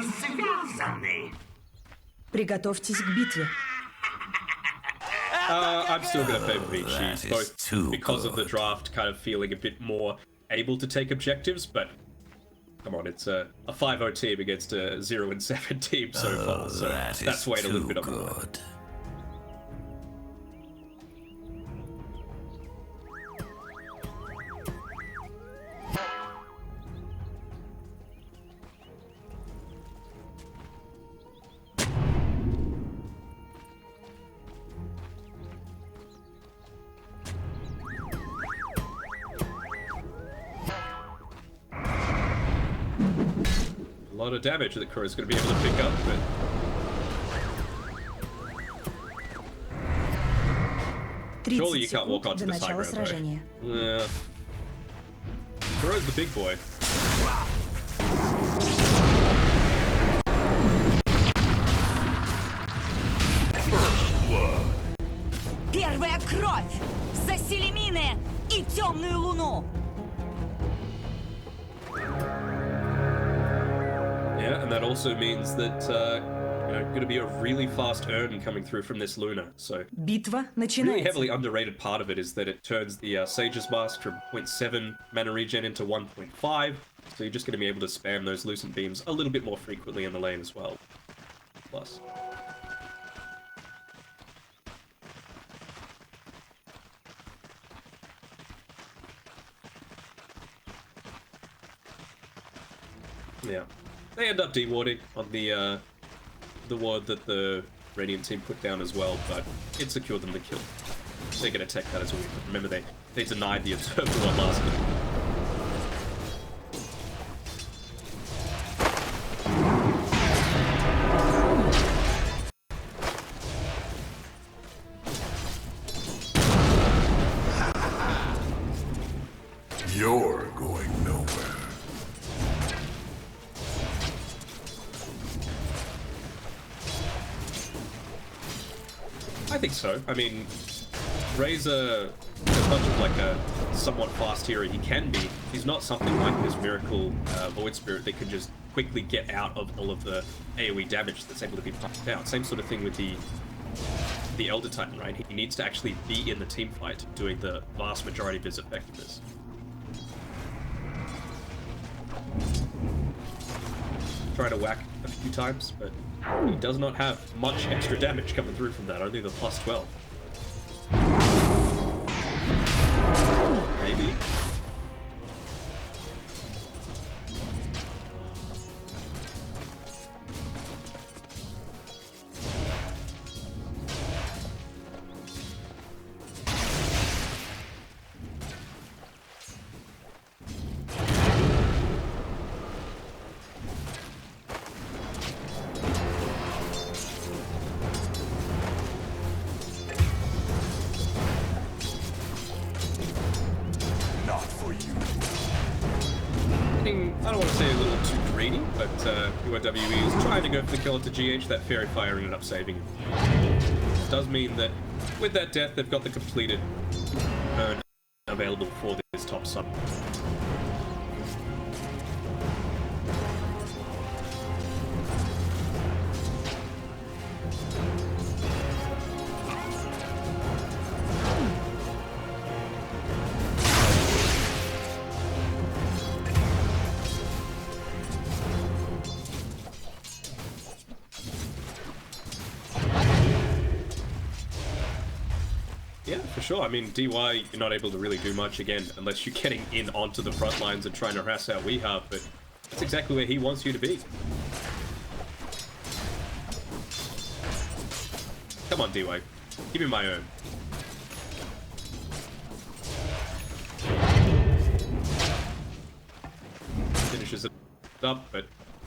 связаны. Приготовьтесь к битве. I'm still going to favour Vici, both because of the draft kind of feeling a bit more able to take objectives, but come on, it's a 5-0 team against a 0-7 team so far, so that's weighing a little bit on my mind. A lot of damage that Kuro's going to be able to pick up, but... surely you can't walk onto this high ground, though. Yeah. Kuro's the big boy. Первая кровь! За Селемины и темную луну! Yeah, and that also means that, going to be a really fast earn coming through from this Luna. So, Битва начинается. Really heavily underrated part of it is that it turns the Sage's Mask from 0.7 mana regen into 1.5. So you're just going to be able to spam those Lucent Beams a little bit more frequently in the lane as well. Plus. Yeah. They end up dewarding on the ward that the Radiant team put down as well, but it secured them the kill. They're going to take that as a win. Remember, they denied the Observer one last minute. You're going nowhere. I think so. I mean, Razor, as much of like a somewhat fast hero he can be, he's not something like this Miracle Void Spirit that can just quickly get out of all of the AoE damage that's able to be pumped out. Same sort of thing with the Elder Titan, right? He needs to actually be in the team fight doing the vast majority of his effectiveness. Try to whack a few times, but he does not have much extra damage coming through from that, only the plus 12. Maybe. I don't want to say a little too greedy, but POW is trying to go for the kill into GH. That Fairy Fire ended up saving him. It does mean that with that death, they've got the completed urn available for this top sub. Yeah, for sure. I mean, DY, you're not able to really do much, again, unless you're getting in onto the front lines and trying to harass out Weehav, but that's exactly where he wants you to be. Come on, DY. Give me my own. Finishes it up, but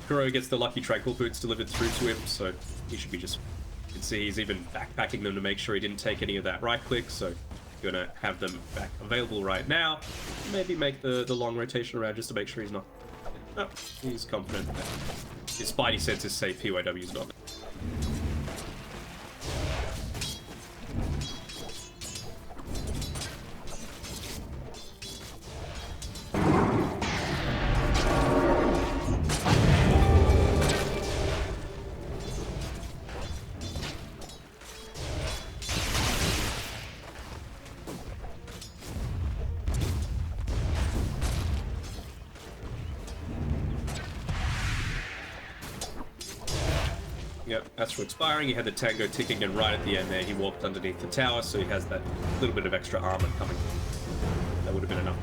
Kuro gets the lucky Tranquil Boots delivered through to him, so he should be just... You can see he's even backpacking them to make sure he didn't take any of that right click, so gonna have them back available right now. Maybe make the long rotation around just to make sure he's not... Oh, he's confident that his spidey senses say PYW's not. Yep, Astral expiring, he had the Tango ticking, and right at the end there, he walked underneath the tower, so he has that little bit of extra armor coming. That would have been enough.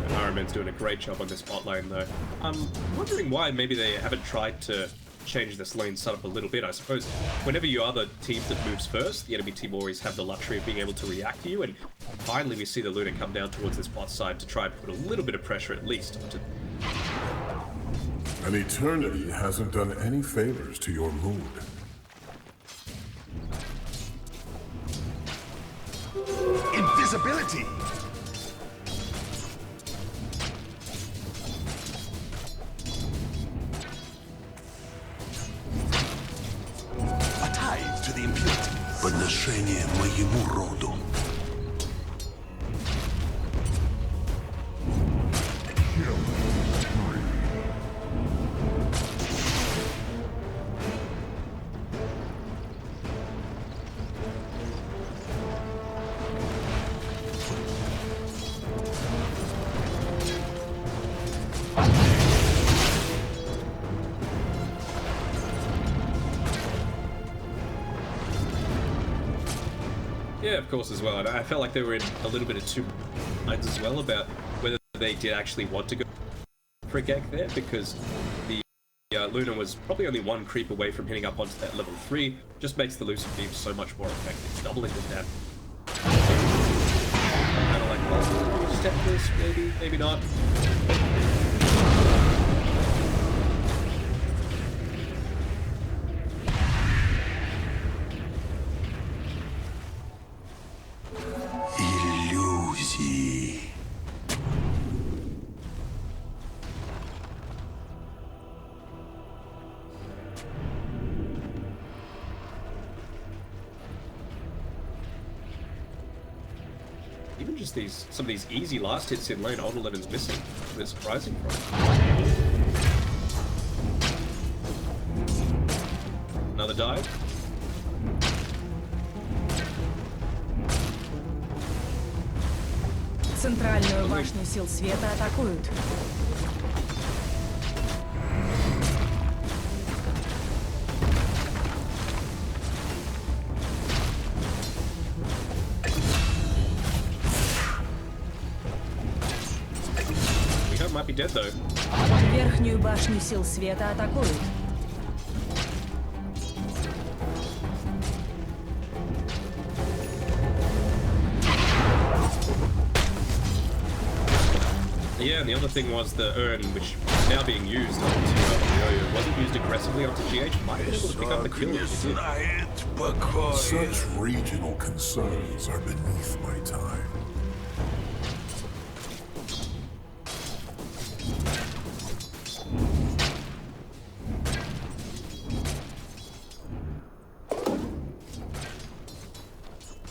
Ironman's doing a great job on this bot lane though. I'm wondering why maybe they haven't tried to change this lane setup a little bit. I suppose whenever you are the team that moves first, the enemy team always have the luxury of being able to react to you, and finally we see the Luna come down towards this bot side to try and put a little bit of pressure at least onto... An eternity hasn't done any favors to your mood. Invisibility! A tithe to the impurity. Подношение моему роду. Yeah, of course, as well. And I felt like they were in a little bit of two minds as well about whether they did actually want to go for a gank there, because the Luna was probably only one creep away from hitting up onto that level 3. Just makes the Lucid Beam so much more effective, doubling the damage. Kind of like, well, just have this, maybe, maybe not. Иллюзии. Even just some of these easy last hits in lane, Old 11's missing. A bit surprising from another dive. Центральную башню сил света атакуют. We hope might be dead though. Верхнюю башню сил света атакуют. Yeah, and the other thing was the urn, which is now being used onto Yo-Yo, wasn't used aggressively onto GH. Might be able to pick up the kill if it did. Such regional concerns are beneath my time.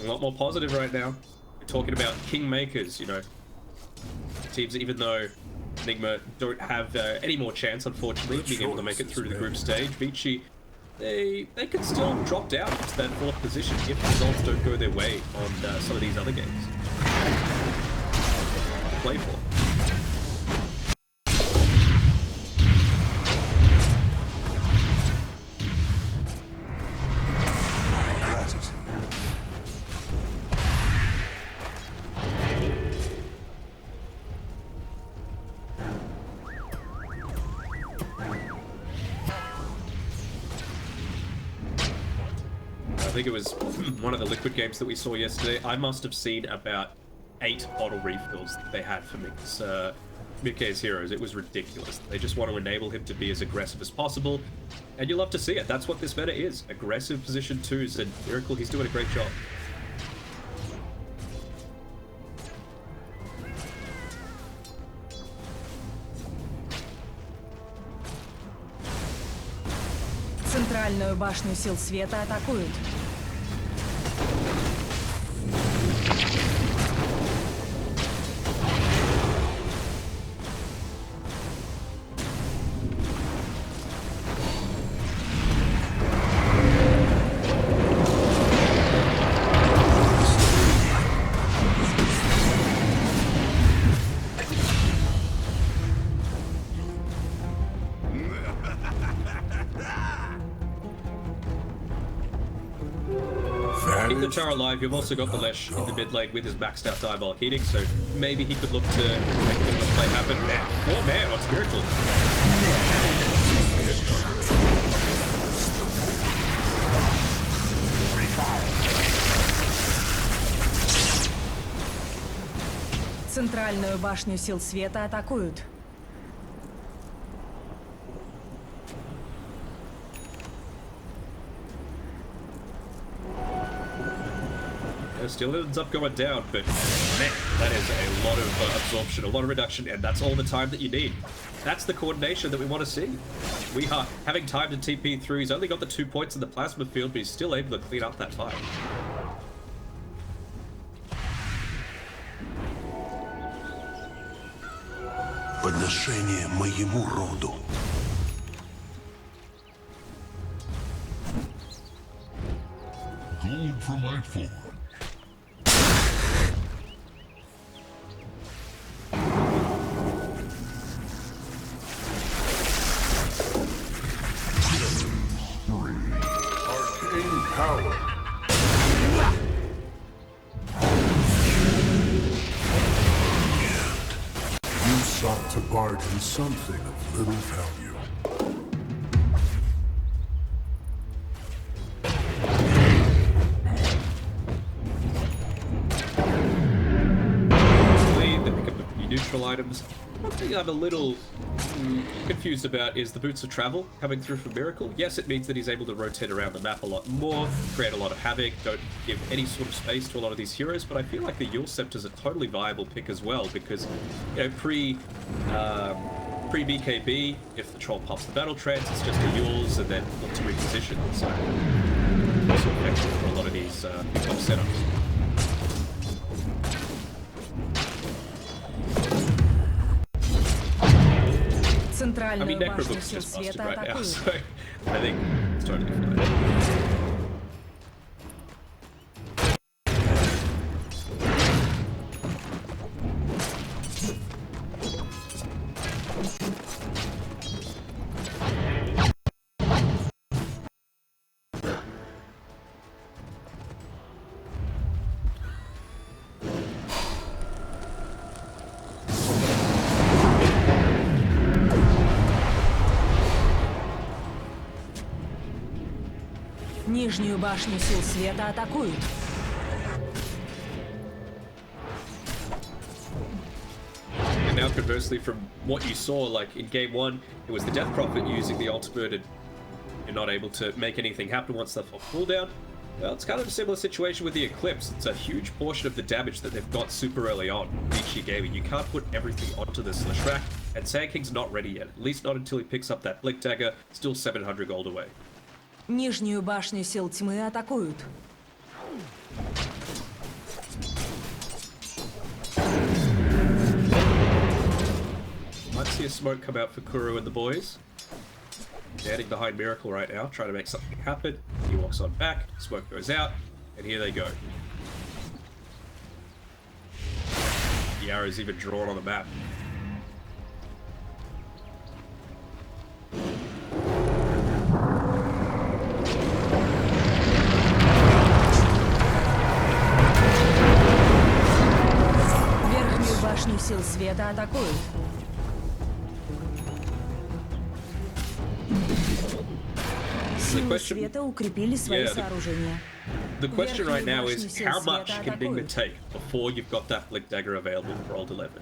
A lot more positive right now. We're talking about kingmakers, you know. Teams, even though Nigma don't have any more chance, unfortunately, of being able to make it through to the group stage, Vici, they could still drop down to that 4th position if the results don't go their way on some of these other games. Play for. I think it was one of the Liquid games that we saw yesterday. I must have seen about 8 bottle refills that they had for Mikkei's heroes. It was ridiculous. They just want to enable him to be as aggressive as possible, and you'll love to see it. That's what this meta is. Aggressive position 2s, and Miracle, he's doing a great job. Центральную башню сил света атакуют. keeping the tower alive, you've also got the Lesh in the mid lane with his maxed out Diabolic Eating, so maybe he could look to make a bit of a play happen. Man, poor man, what's Miracle? Центральную башню сил света атакуют. Still ends up going down, but man, that is a lot of absorption, a lot of reduction, and that's all the time that you need. That's the coordination that we want to see. We are having time to TP through. He's only got the 2 points in the plasma field, but he's still able to clean up that fight. Подношение моему роду. Gold for my form. Arcane power. You sought to bargain something of little value. They pick up a few neutral items. One thing I'm a little confused about is the Boots of Travel coming through from Miracle. Yes, it means that he's able to rotate around the map a lot more, create a lot of havoc, don't give any sort of space to a lot of these heroes, but I feel like the Yule Scepter is a totally viable pick as well, because, you know, pre-BKB, if the troll pops the battle trance, it's just a Yule's and then look to reposition. So, also effective for a lot of these top setups. I mean, Центральную Necro башню looks сил just busted света right now, атакуют. so I think it's totally fine. Нижнюю башню сил света атакуют. And now conversely, from what you saw, like in game one, it was the Death Prophet using the ultimate and you're not able to make anything happen once they're off cooldown. Well, it's kind of a similar situation with the Eclipse. It's a huge portion of the damage that they've got super early on. Vici Gaming, you can't put everything onto this Leshrac, and Sand King's not ready yet. At least not until he picks up that Blink Dagger, still 700 gold away. Нижнюю башню сил тьмы атакуют. Might see a smoke come out for Kuro and the boys. Standing behind Miracle right now, trying to make something happen. He walks on back, smoke goes out, and here they go. The arrow's even drawn on the map. Верхнюю башню сил света атакуют. Силы света укрепили свои сооружения. The question right now is, Верхнюю how башню much света can Nigma атакуют. take before you've got that Blink Dagger available for Old 11?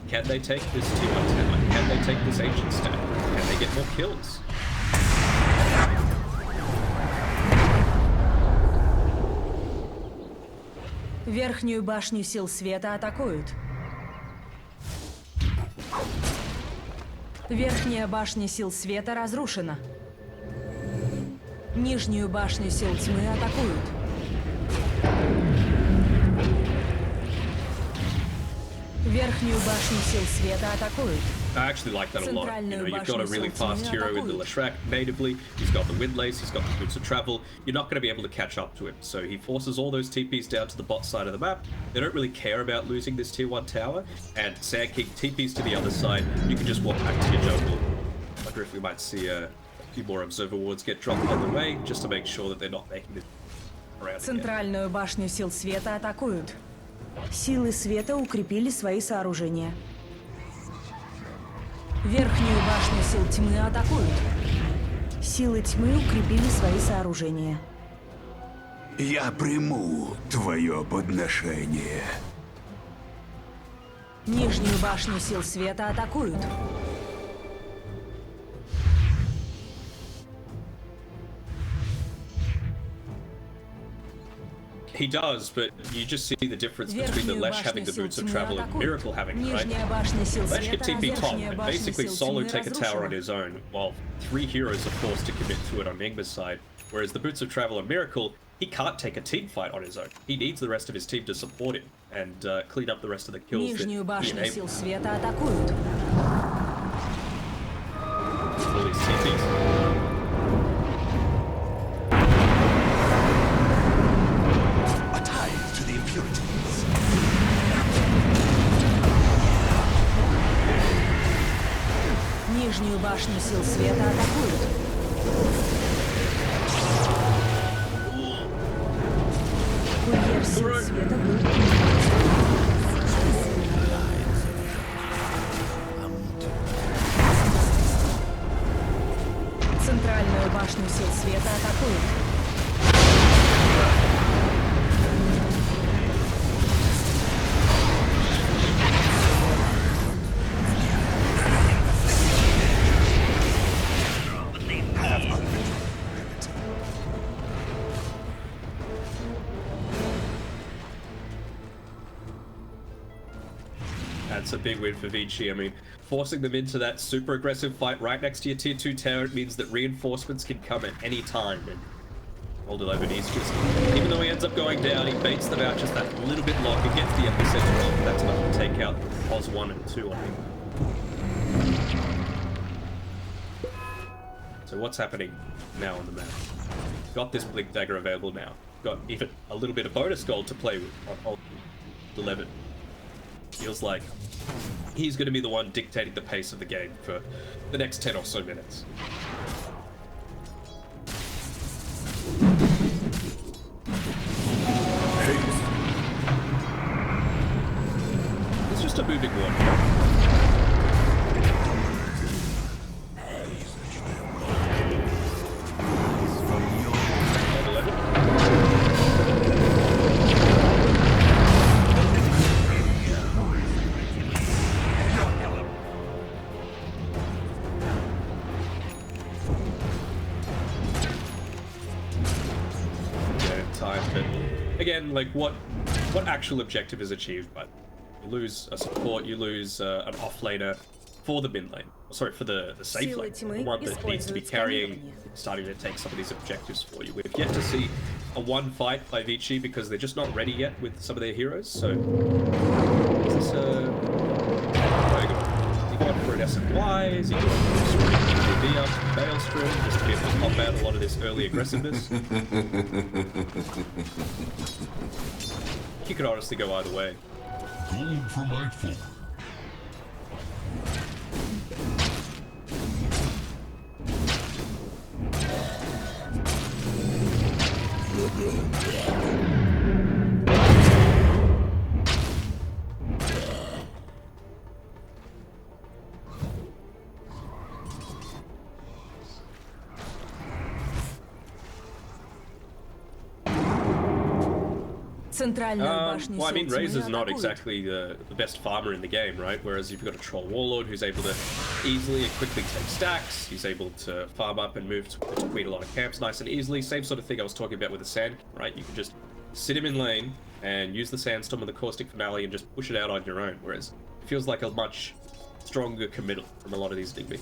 Can they take this T110? Like, can they take this Ancient stack? Can they get more kills? Верхнюю башню сил света атакуют. Верхняя башня сил света разрушена. Нижнюю башню сил тьмы атакуют. Верхнюю башню сил света атакуют. I actually like that a lot. You know, you've got a really fast hero in the Leshrac natively. He's got the Windlace, he's got the Boots of Travel. You're not going to be able to catch up to him. So he forces all those TPs down to the bot side of the map. They don't really care about losing this tier 1 tower. And Sand King TPs to the other side. You can just walk back to your jungle. I wonder if we might see a few more Observer Wards get dropped on the way, just to make sure that they're not making this around again. Центральную башню сил света атакуют. Силы света укрепили свои сооружения. Верхнюю башню сил тьмы атакуют. Силы тьмы укрепили свои сооружения. Я приму твое подношение. Нижнюю башню сил света атакуют. He does, but you just see the difference between the Lesh having the boots of travel and Miracle having it, right? Нижняя башня сил Lesh can света, TP top верхняя and башня basically сил solo тьмы take a tower on разрушена. his own, while 3 heroes are forced to commit to it on Nigma's side. Whereas the boots of travel and Miracle, he can't take a team fight on his own. He needs the rest of his team to support him and clean up the rest of the kills that Нижнюю he башню сил enables. света атакуют. All these TPs. A tithe to the impurities. Нижнюю башню сил света атакуют. Курьер сил света был Центральную башню сил света атакуют. Have unlimited. That's a big win for Vici. I mean, forcing them into that super aggressive fight right next to your tier 2 tower, it means that reinforcements can come at any time. And hold it over, and he's just, even though he ends up going down, he baits them out just that little bit longer, gets the epicenter off, and that's enough to take out Oz 1 and 2, I think. So what's happening now on the map? Got this Blink Dagger available now. Got even a little bit of bonus gold to play with on 11. Feels like he's going to be the one dictating the pace of the game for the next 10 or so minutes. It's just a moving one. But again, like what actual objective is achieved? But you lose a support, you lose an offlaner for the mid lane. Sorry, for the safe lane, the one that needs to be carrying, starting to take some of these objectives for you. We've yet to see a one fight by Vici because they're just not ready yet with some of their heroes. So is this is he going for an SMY? Is he going for a POV after Maelstrom just to be able to pop out a lot of this early aggressiveness? He could honestly go either way. Gold for my folk. Well, I mean, Razor's not exactly the best farmer in the game, right? Whereas you've got a Troll Warlord who's able to easily and quickly take stacks. He's able to farm up and move to between a lot of camps nice and easily. Same sort of thing I was talking about with the Sand, right? You can just sit him in lane and use the Sandstorm and the Caustic Finale and just push it out on your own. Whereas it feels like a much stronger committal from a lot of these Digby.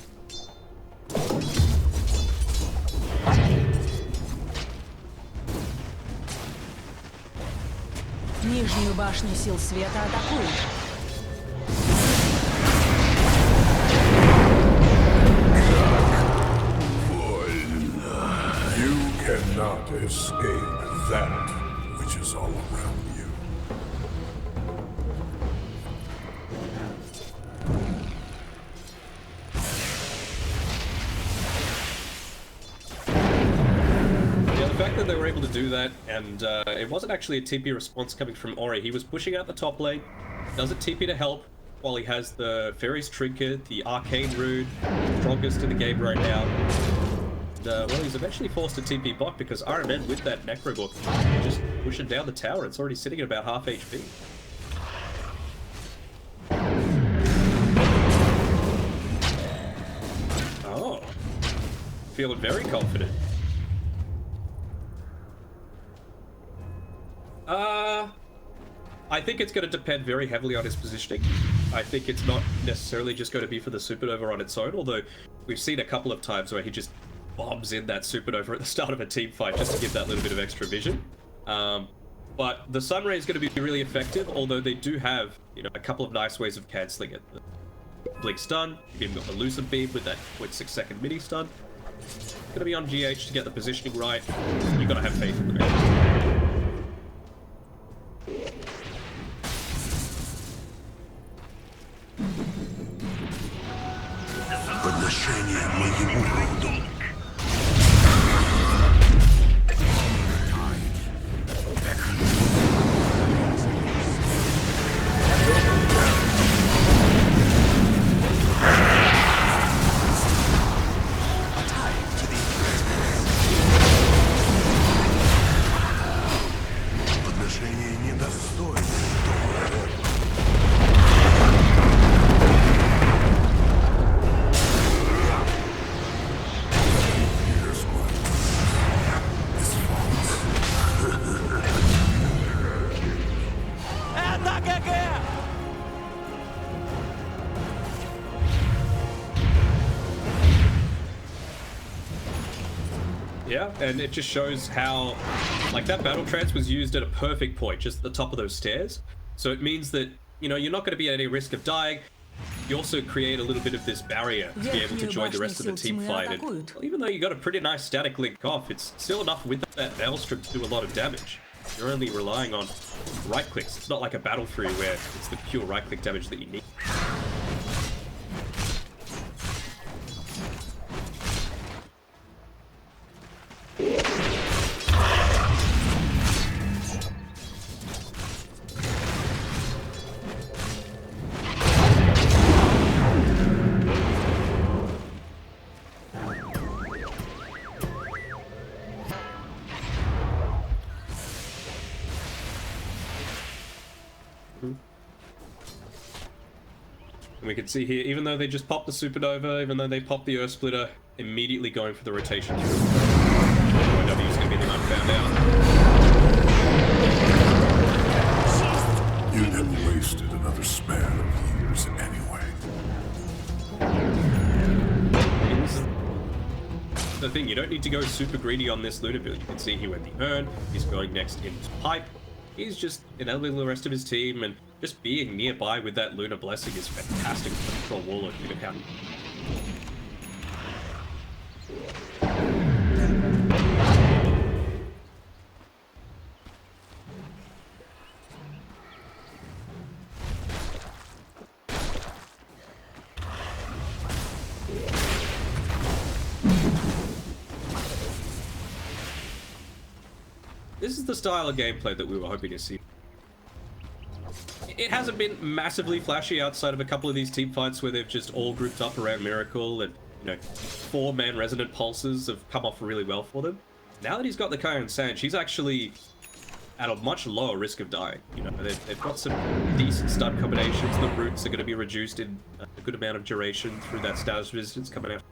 Нижнюю башню сил света атакуют. You cannot escape that which is all around you. Yeah, the fact that they were able to do that, and it wasn't actually a TP response coming from Ori. He was pushing out the top lane, does a TP to help, while he has the Fairy's Trinket, the Arcane Rune, strongest in the game right now. And, well, he's eventually forced to TP bot because RMN with that Necro book just pushing down the tower. It's already sitting at about half HP. Oh, feeling very confident. I think it's going to depend very heavily on his positioning. I think it's not necessarily just going to be for the Supernova on its own, although we've seen a couple of times where he just bombs in that Supernova at the start of a team fight just to give that little bit of extra vision. But the Sunray is going to be really effective, although they do have, you know, a couple of nice ways of cancelling it. The Blink Stun, you've even got the Lucid Beam with that 0.6-second mini stun. It's going to be on GH to get the positioning right. You've got to have faith in the man. Подношение моему роду. Подношение недостойно. Yeah, and it just shows how, like, that battle trance was used at a perfect point, just at the top of those stairs. So it means that, you know, you're not going to be at any risk of dying. You also create a little bit of this barrier to be able to join the rest of the team fight. And well, even though you got a pretty nice static link off, it's still enough with that Maelstrom to do a lot of damage. You're only relying on right clicks. It's not like a Battle Fury where it's the pure right click damage that you need. We can see here, even though they just popped the Supernova, even though they popped the Earth Splitter, immediately going for the rotation. OW is going to be the one found out. You never wasted another span of years anyway. The thing, you don't need to go super greedy on this Luna build. You can see he went the Urn, he's going next into Pipe. He's just enabling the rest of his team, and just being nearby with that Lunar Blessing is fantastic for control Warlord. You can have This is the style of gameplay that we were hoping to see. It hasn't been massively flashy outside of a couple of these team fights where they've just all grouped up around Miracle, and, you know, 4-man Resonant Pulses have come off really well for them. Now that he's got the Kyron Sand, he's actually at a much lower risk of dying. You know, they've got some decent stun combinations. The roots are going to be reduced in a good amount of duration through that status resistance coming out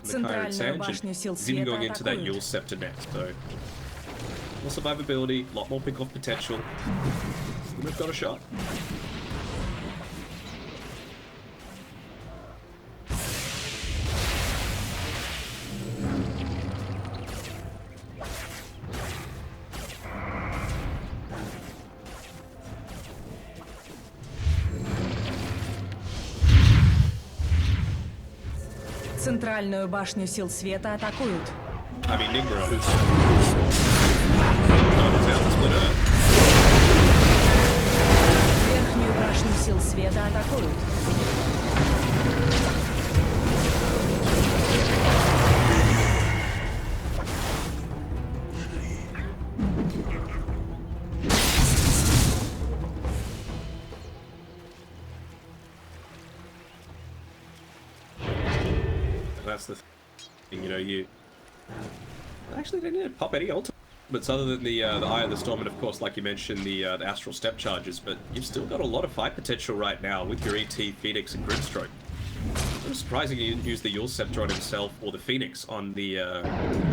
from the Kyron Sand. He's even going into that Yule Scepter next, so more survivability, a lot more pick-off potential. We've got a shot. Центральную башню сил света атакуют. I mean, Nigma is... Верхнюю башню сил света атакуют. that's the thing, you know, you... Actually, they didn't pop any ultimates other than the Eye of the Storm, and of course, like you mentioned, the Astral Step charges, but you've still got a lot of fight potential right now with your ET, Phoenix, and Grimstroke. It was surprising you didn't use the Yule Scepter on himself or the Phoenix on the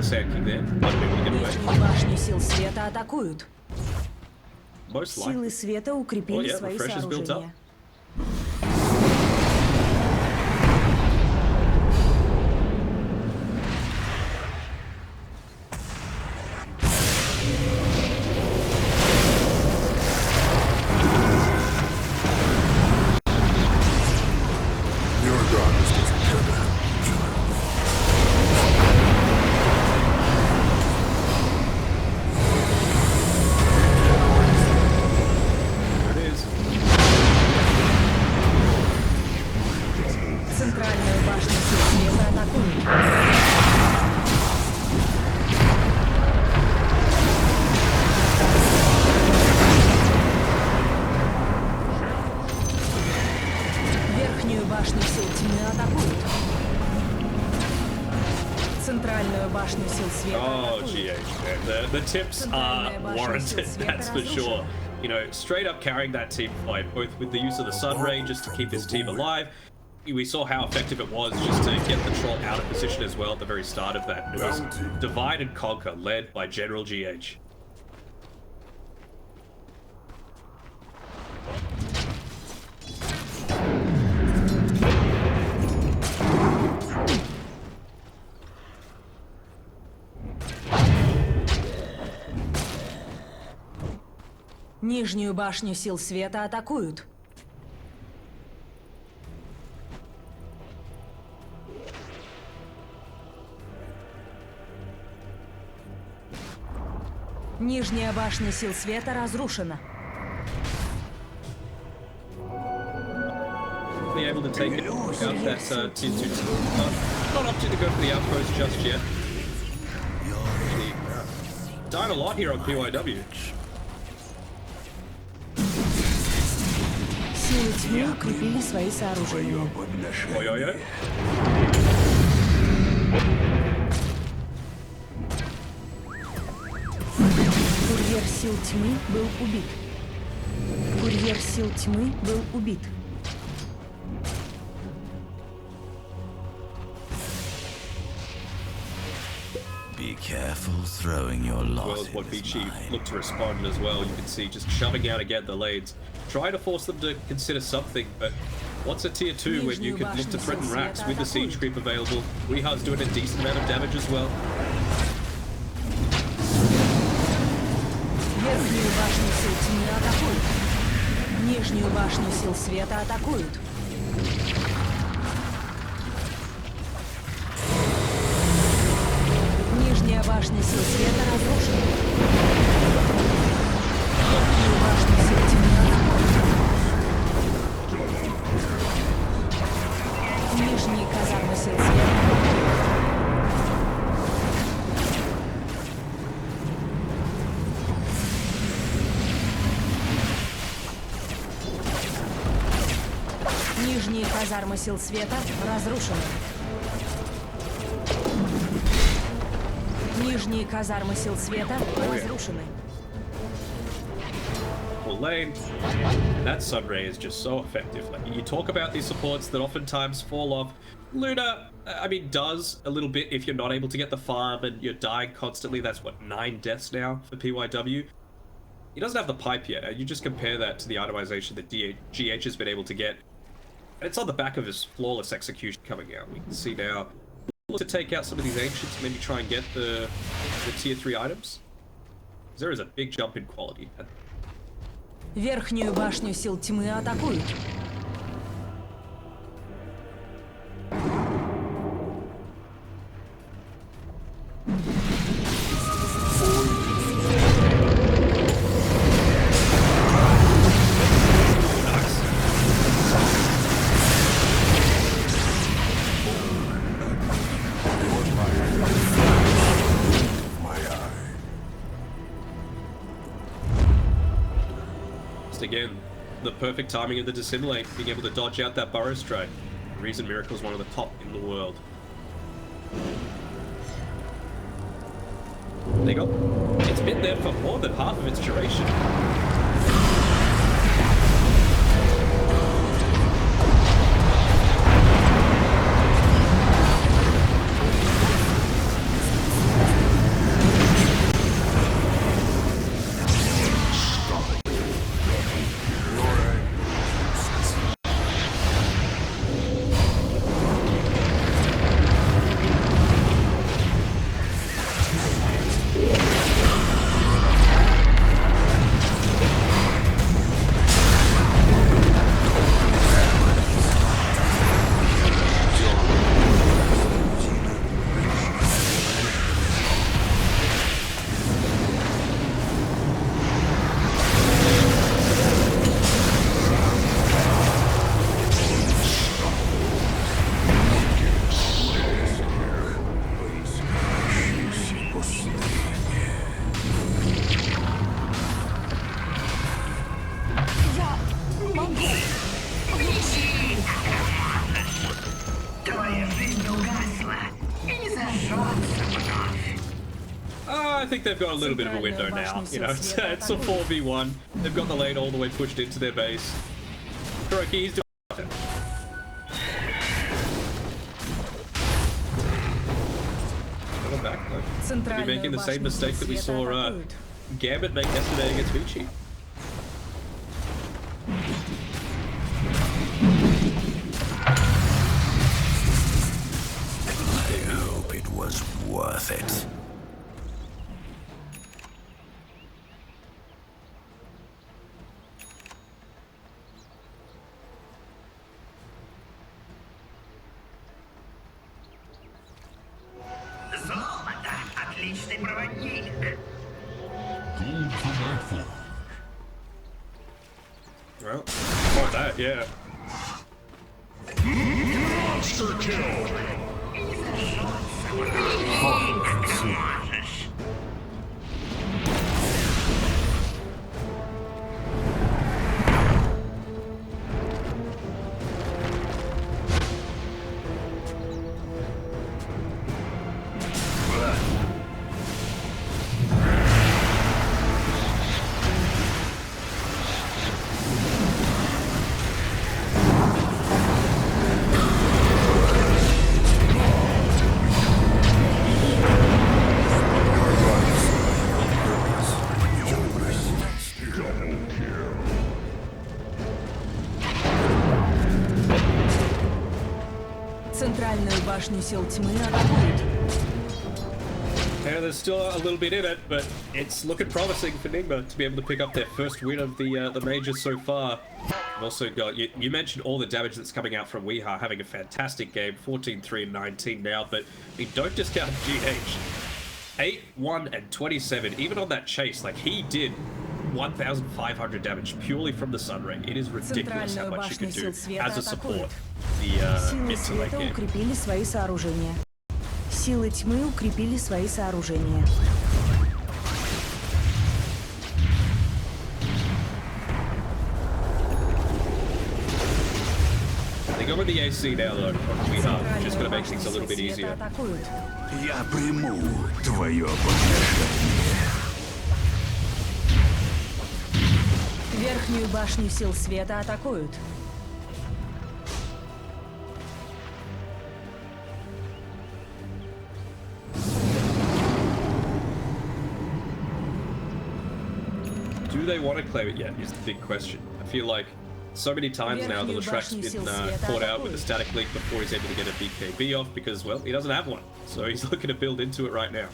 Sand King there. Might have been able to get away. Нижнюю башню сил света атакуют. Most Силы likely. света укрепили yeah, свои refreshers built up. сооружения. Your goddess doesn't care to help, child. There it is. Центральную башню сил света атакуют. Верхнюю башню сил тьмы атакуют. Центральную башню сил света Oh, атакуют. GH, man. The tips are warranted, that's for sure. You know, straight up carrying that team fight, both with the use of the Sun Ray just to keep his team alive. We saw how effective it was just to get the troll out of position as well at the very start of that. It was Divide and Conquer, led by General GH. Нижнюю башню сил света атакуют. Нижняя башня сил света разрушена. Be able to take it out that tier 2. Not up to go for the outpost just yet. Dying a lot here on PYW. Силы тьмы укрепили свои сооружения. Ой-ой-ой. Курьер сил тьмы был убит. Курьер сил тьмы был убит. Be careful throwing your As well lot as in what this Vici mine. looked to respond as well. You can see just shoving out again the lanes. Try to force them to consider something, but what's a tier 2 when you can look to threaten racks with the siege creep available? Weehar's doing a decent amount of damage as well. Верхнюю башню сил тьмы атакуют. Нижнюю башню сил света атакуют. Нижняя башня сил света разрушена. Верхнюю башню сил тьмы атакуют. Нижние казармы сил света. Нижние казармы сил света разрушены. Нижние казармы сил света разрушены. Well, lane, that Sun Ray is just so effective. Like, you talk about these supports that oftentimes fall off. Luna, I mean, does a little bit if you're not able to get the farm and you're dying constantly. That's what, 9 deaths now for PYW. He doesn't have the pipe yet, and you just compare that to the itemization that GH has been able to get. And it's on the back of his flawless execution coming out. We can see now, look to take out some of these ancients, maybe try and get the tier 3 items. There is a big jump in quality. Верхнюю башню сил тьмы атакуют. Again, the perfect timing of the Dissimulate, being able to dodge out that Burrow Strike. The reason Miracle is one of the top in the world. It's been there for more than half of its duration. I think they've got a little bit of a window now. You know, it's a 4v1. They've got the lane all the way pushed into their base. KuroKy, he's doing nothing. Come back, though. Maybe making the same mistake that we saw Gambit make yesterday against Vici. I hope it was worth it. Отличный проводник. Well, not that, yeah. Monster kill! Центральную башню сил тьмы атакуют. Yeah, there's still a little bit in it, but it's looking promising for Nigma to be able to pick up their first win of the major so far. We've also got, you mentioned all the damage that's coming out from Weeha, having a fantastic game, 14-3 and 19 now, but I mean, don't discount GH. 8, 1, and 27, even on that chase, like he did 1,500 damage purely from the Sun Ray. It is ridiculous how much you can do as a support. The mid to late game. Укрепили свои сооружения. Силы тьмы укрепили свои сооружения. They go with the AC now though. We are just going to make things a little bit easier. Я приму твое подношение. Верхнюю башню сил света атакуют. Do they want to claim it yet is the big question. I feel like so many times now that Latrak's been caught out with a static leak before he's able to get a BKB off because, well, he doesn't have one. So he's looking to build into it right now.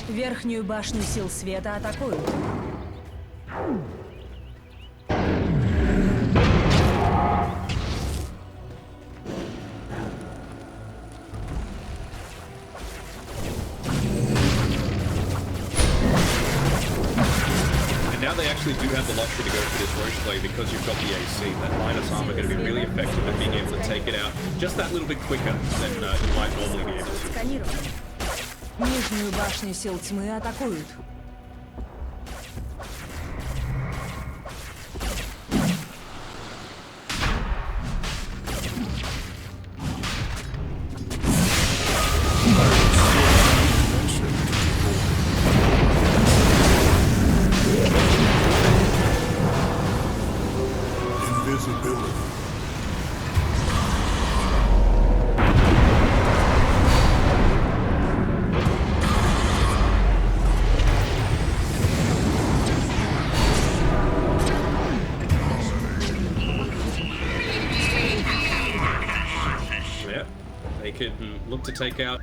Верхнюю башню сил света атакуют. And now they actually do have the luxury to go for this Roche play because you've got the AC. That minus armor going to be really effective at being able to take it out just that little bit quicker than you might normally be able to. Нижнюю башню сил тьмы атакуют. invisibility. Yeah, they could look to take out.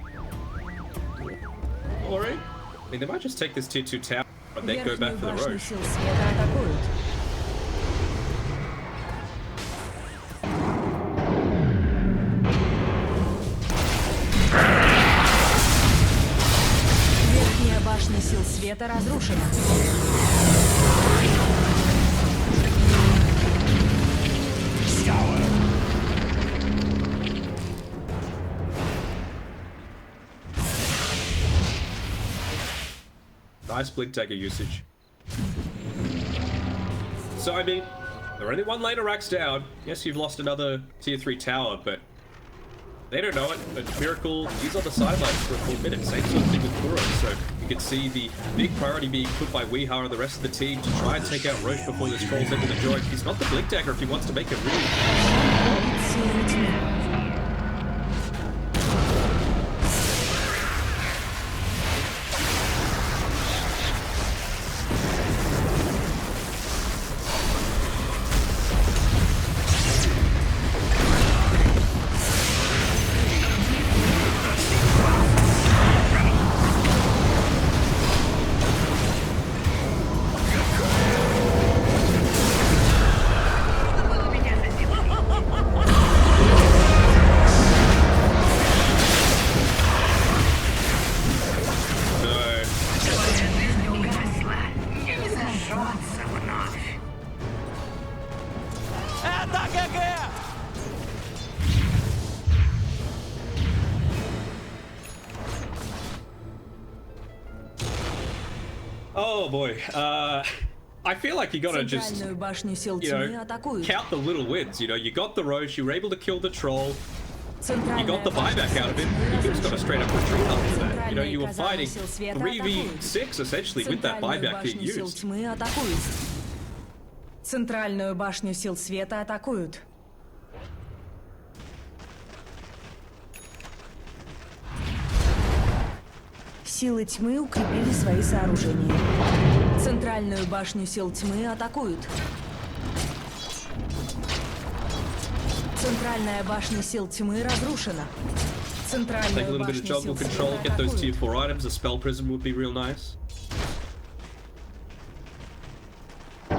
Alright. I mean, they might just take this tier 2 tower, but then go back Верхнюю for the башню Roche. сил света атакуют. Верхняя башня сил света разрушена. Nice blink dagger usage. So, I mean, they're only one laner racks down. Yes, you've lost another tier 3 tower, but they don't know it. But Miracle, he's on the sidelines for a full minute. Same sort of thing with Kuro. So you can see the big priority being put by Weehaw and the rest of the team to try and take out Roche before this trolls into the joint. He's got the blink dagger if he wants to make a move. Силы тьмы. Oh boy. I feel like you gotta just, Центральную башню сил you тьмы know, атакуют. count the little wins. You know, you got the Roche, you were able to kill the troll, you Центральная got the башня buyback out of it. сил You тьмы just got a straight up retreat after that. You know, you were Центральные fighting казармы сил света 3v6 essentially with that Центральную buyback being башню сил used. тьмы атакуют. Центральную башню сил света атакуют. Силы тьмы укрепили свои сооружения. Центральную башню сил тьмы атакуют. Центральная башня сил тьмы разрушена. Take a Центральную little bit of башню jungle сил control, света get those tier атакуют. 4 items. A spell prism would be real nice. I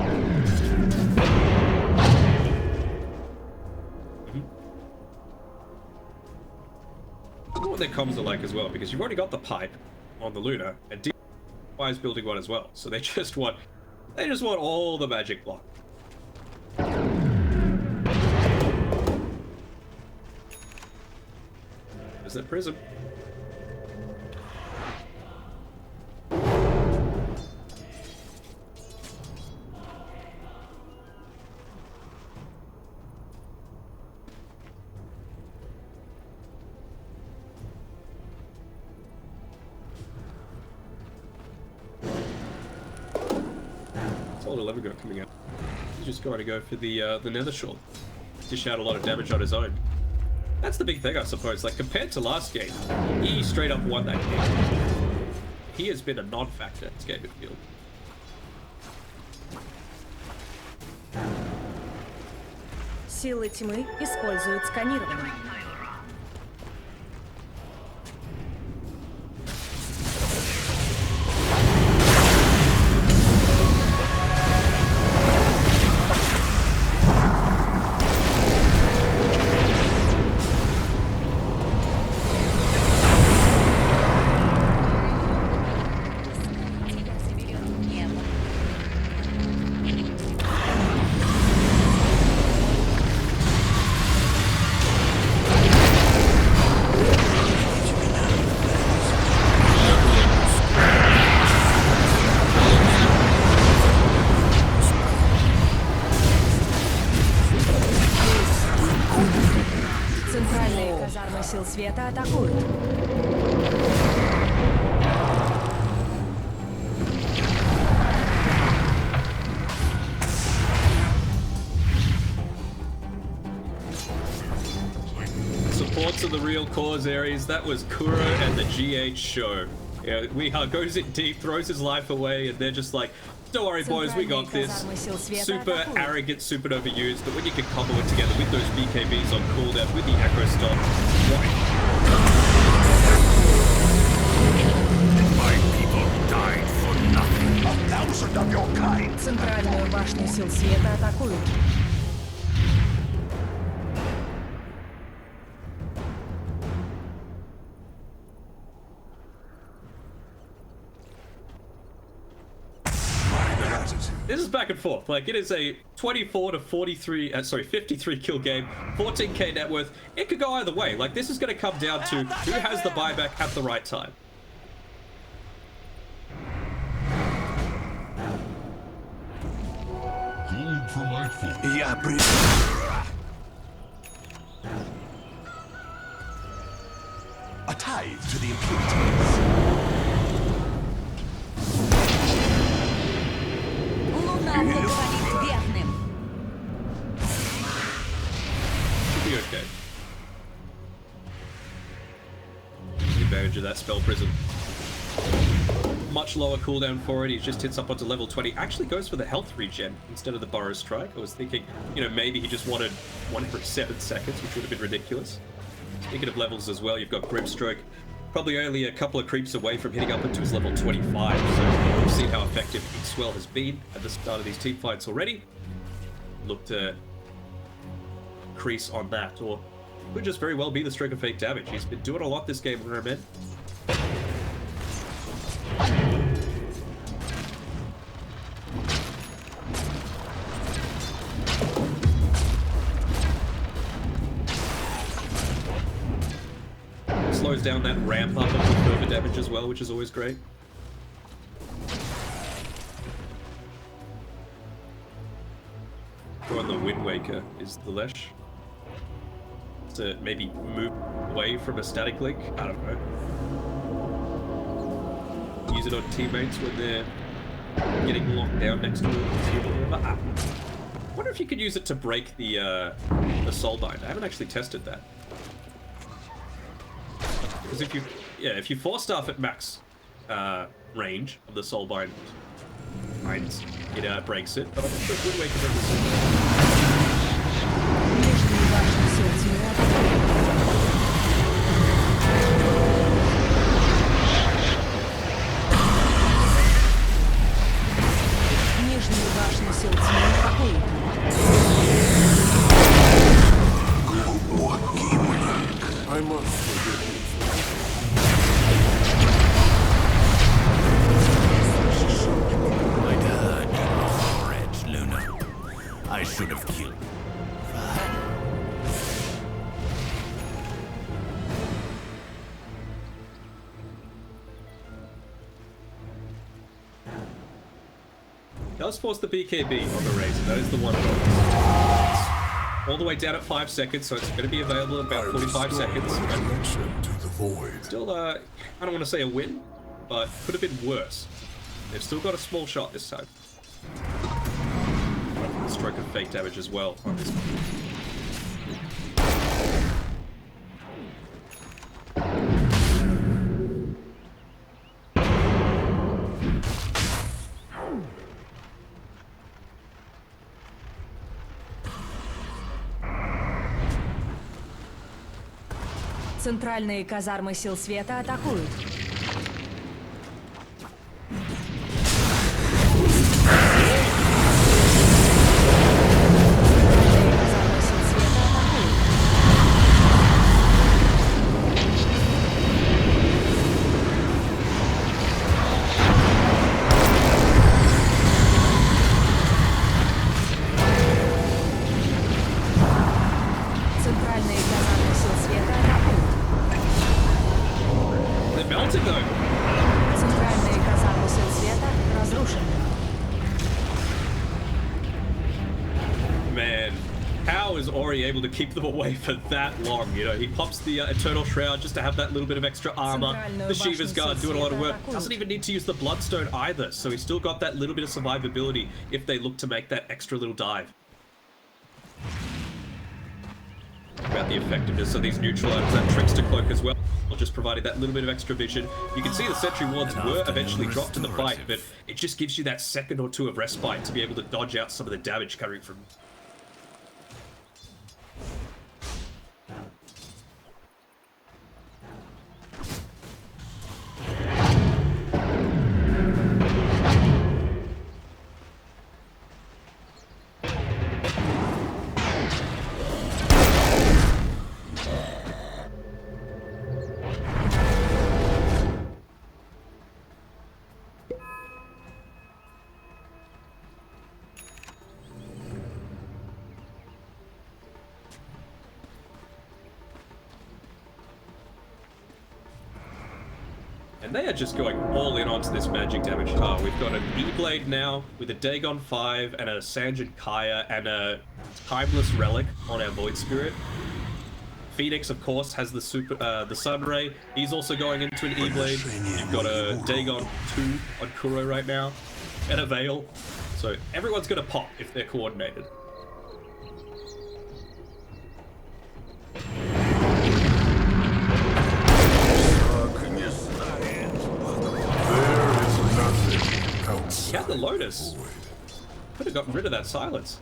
wonder what their comms are like as well, because you've already got the pipe on the Luna, and DY is building one as well. So they just want all the magic block. There's that prism. Solid 11 go coming out. He's just going to go for the Nether Shore. Dish out a lot of damage on his own. That's the big thing, I suppose. Like, compared to last game, he straight up won that game. He has been a non-factor in this game midfield. Силы тьмы используют сканирование. Центральные казармы сил света атакуют. reports of the real cause areas. That was Kuro and the GH show. Yeah, goes in deep, throws his life away, and they're just like, don't worry, boys, we got this. Super arrogant, super overused, but when you can combo it together with those BKBs on cooldown, with the aggro stop, why? My people died for nothing. 1,000 of your kind. Центральную башню сил света атакуют. This is back and forth. Like, it is a 24 to 43, 53 kill game, 14k net worth. It could go either way. Like, this is going to come down to who has the buyback at the right time. Gold for my foot. Я при... A tithe to the impurities. Луна благоволит верным. Should be okay. Take advantage of that spell prison. Much lower cooldown for it. He just hits up onto level 20. Actually goes for the health regen instead of the Burrow Strike. I was thinking, you know, maybe he just wanted one every 7 seconds, which would have been ridiculous. Speaking of levels as well, you've got Grimstroke. Probably only a couple of creeps away from hitting up into his level 25. So we've seen how effective Swell has been at the start of these team fights already. Look to increase on that, or could just very well be the Stroke of Fate damage. He's been doing a lot this game, remember? Slows down that ramp up of the further damage as well, which is always great. Go on the Wind Waker is the Lesh. To maybe move away from a static link. I don't know. Use it on teammates when they're getting locked down next to it. I wonder if you could use it to break the Soulbind. I haven't actually tested that. Because if you 4-staff at max range of the Soulbind, it breaks it. But I'm not sure if Wind Waker breaks it. I must forgive you. I'd heard your threats, Luna. I should have killed you. Does force the BKB on the Razor. That is the one. All the way down at 5 seconds, so it's going to be available in about 45 seconds. To the void. Still, I don't want to say a win, but could have been worse. They've still got a small shot this time. Stroke of Fate damage as well on this one. Центральные казармы сил света атакуют. Able to keep them away for that long, you know. He pops the Eternal Shroud just to have that little bit of extra armor. The Shiva's Guard doing a lot of work. Doesn't even need to use the Bloodstone either, so he's still got that little bit of survivability if they look to make that extra little dive. About out the effectiveness of these neutral items. That Trickster Cloak as well, just provided that little bit of extra vision. You can see the Sentry Wards were eventually dropped in the fight, but it just gives you that second or two of respite to be able to dodge out some of the damage coming from... And they are just going all in onto this magic damage. We've got an E-Blade now with a Dagon 5 and a Sanjin Kaya and a Timeless Relic on our Void Spirit. Phoenix, of course, has the Sunray. He's also going into an E-Blade. You've got a Dagon 2 on Kuro right now and a Veil. So everyone's going to pop if they're coordinated. He had the Lotus. Could have gotten rid of that silence.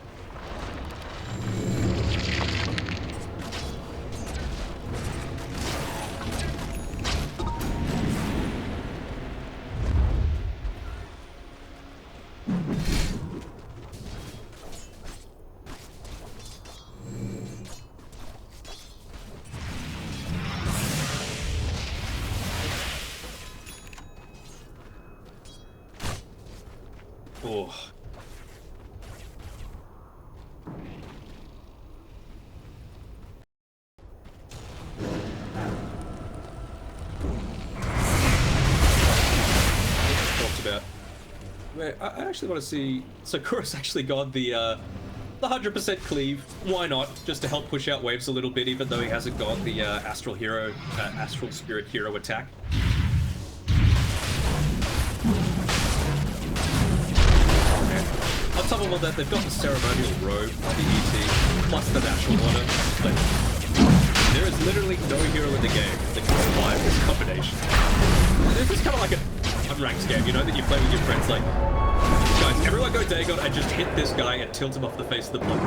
Oh. Talked about. Wait, I actually want to see. So Kuro's actually got the 100% cleave. Why not? Just to help push out waves a little bit, even though he hasn't got the Astral Spirit Hero attack. On top of all that, they've got the ceremonial robe, the ET, plus the natural water. Like, there is literally no hero in the game that can survive this combination. This is kind of like an unranked game, you know, that you play with your friends. Like, guys, everyone go Dagon and just hit this guy and tilt him off the face of the block.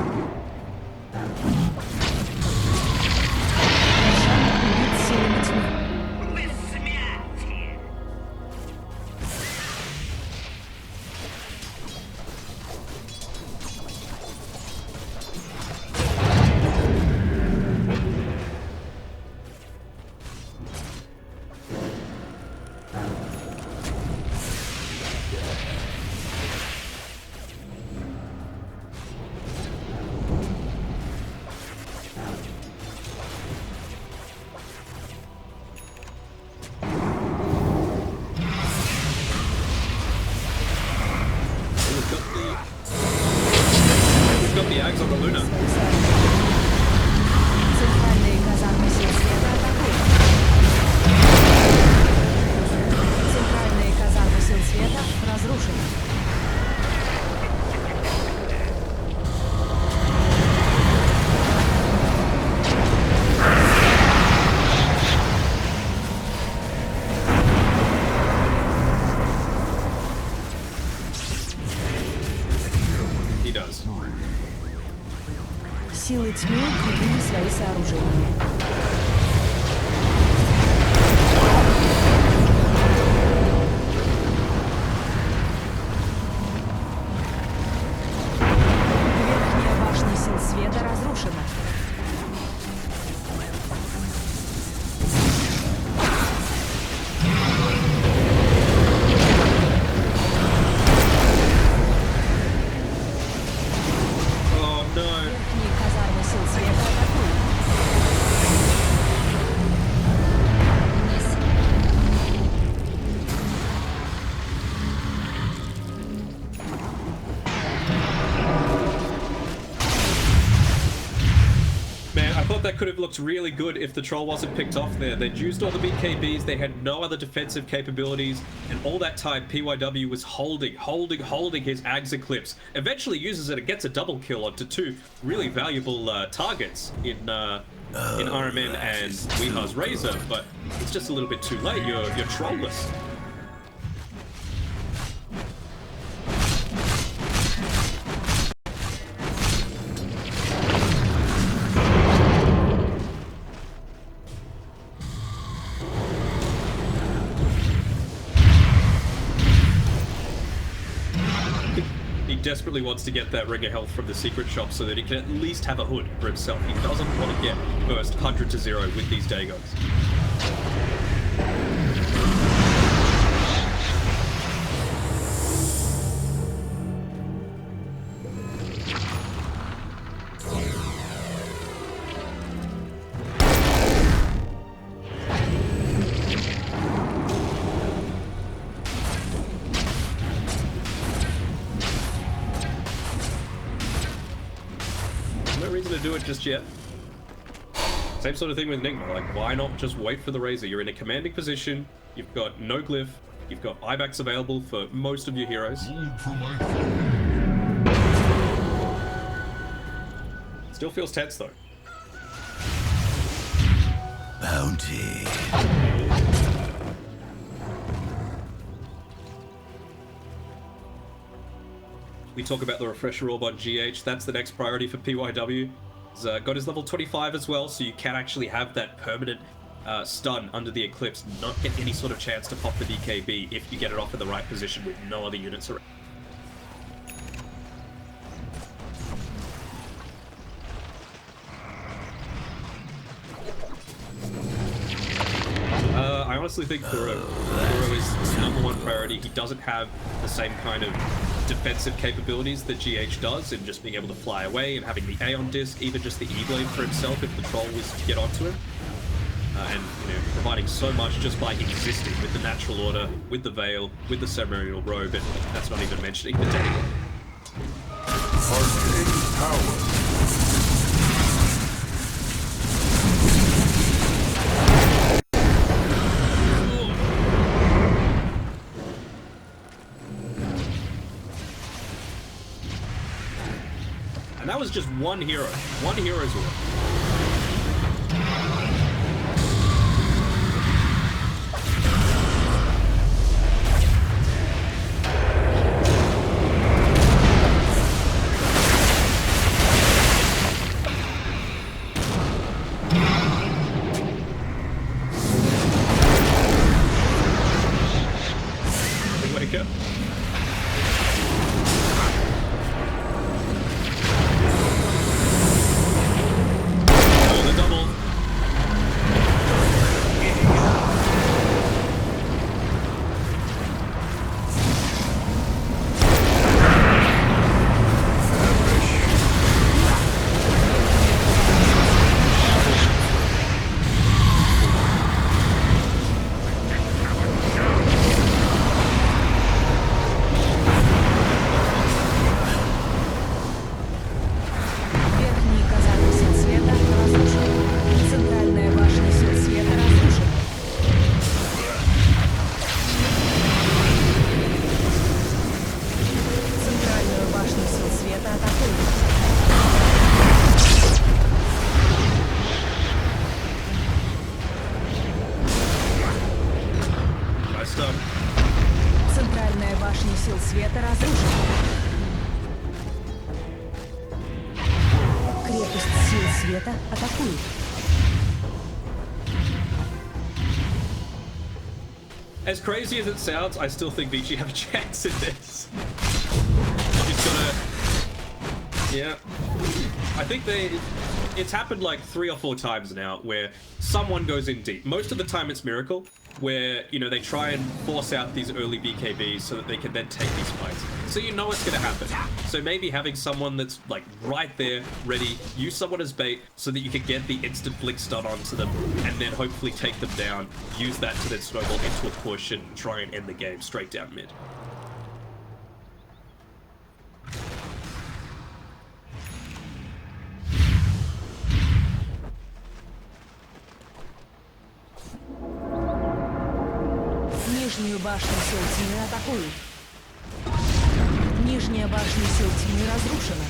Силы тьмы укрепили свои сооружения. Верхняя башня сил света разрушена. Oh no. Верхние казармы сил света атакуют. I thought that could have looked really good if the troll wasn't picked off there. They'd used all the BKBs, they had no other defensive capabilities, and all that time PYW was holding his Ags Eclipse. Eventually uses it and gets a double kill onto two really valuable targets in RMN and Weeha's Razor, but it's just a little bit too late. You're trollless. Desperately wants to get that ring of health from the secret shop so that he can at least have a hood for himself. He doesn't want to get first 100 to 0 with these Dagons. To do it just yet. Same sort of thing with Nigma. Like, why not just wait for the Razor? You're in a commanding position. You've got no glyph. You've got IBACs available for most of your heroes. Still feels tense though. Bounty. We talk about the refresher orb on GH. That's the next priority for PYW. He's got his level 25 as well, so you can actually have that permanent stun under the Eclipse, not get any sort of chance to pop the BKB if you get it off in the right position with no other units around. I honestly think Kuro is #1 priority. He doesn't have the same kind of defensive capabilities that GH does in just being able to fly away and having the Aeon Disc, even just the E-Blade for himself if the troll was to get onto him. And, you know, providing so much just by existing with the Natural Order, with the Veil, with the Ceremonial Robe, and that's not even mentioning the Dagon. Arcane power. And that was just one hero. One hero's work. Wake up. Центральная башня сил света разрушена. Крепость сил света атакует. As crazy as it sounds, I still think Vici have a chance in this. She's gonna... Yeah. I think it's happened like 3 or 4 times now where someone goes in deep. Most of the time it's Miracle, where, you know, they try and force out these early BKBs so that they can then take these fights. So you know it's gonna happen. So maybe having someone that's like right there, ready, use someone as bait so that you can get the instant blink stun onto them and then hopefully take them down, use that to then snowball into a push and try and end the game straight down mid. Нижнюю башню сил тьмы атакуют. Нижняя башня сил тьмы разрушена.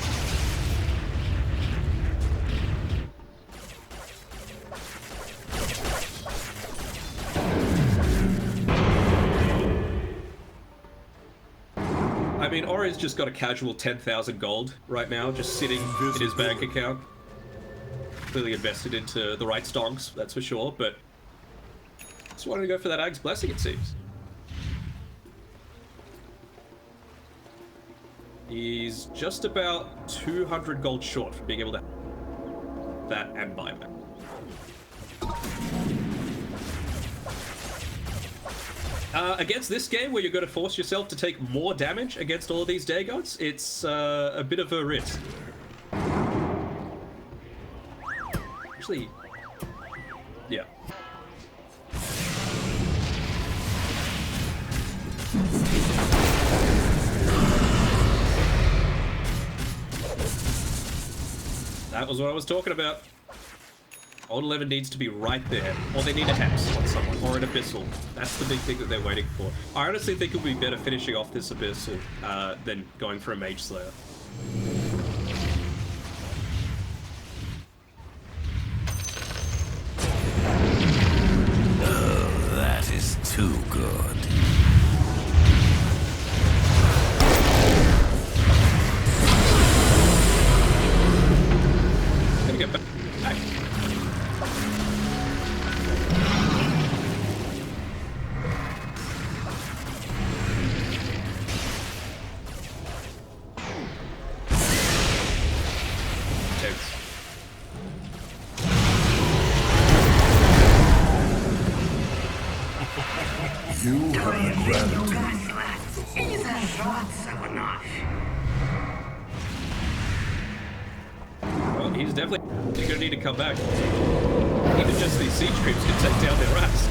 I mean, Ori's just got a casual 10,000 gold right now, just sitting in his bank account. Clearly invested into the right stonks, that's for sure, but just wanted to go for that Ag's Blessing, it seems. He's just about 200 gold short from being able to have that and buyback. Against this game, where you're going to force yourself to take more damage against all of these Dagots, it's a bit of a risk. Actually, yeah. That was what I was talking about. Old 11 needs to be right there, or they need a Hex on someone, or an Abyssal. That's the big thing that they're waiting for. I honestly think it would be better finishing off this Abyssal than going for a Mage Slayer. Oh, that is too good. Gonna get back. You have gratitude. И не зажжется вновь. Well, he's definitely gonna need to come back. Even just these siege creeps can take down their rats.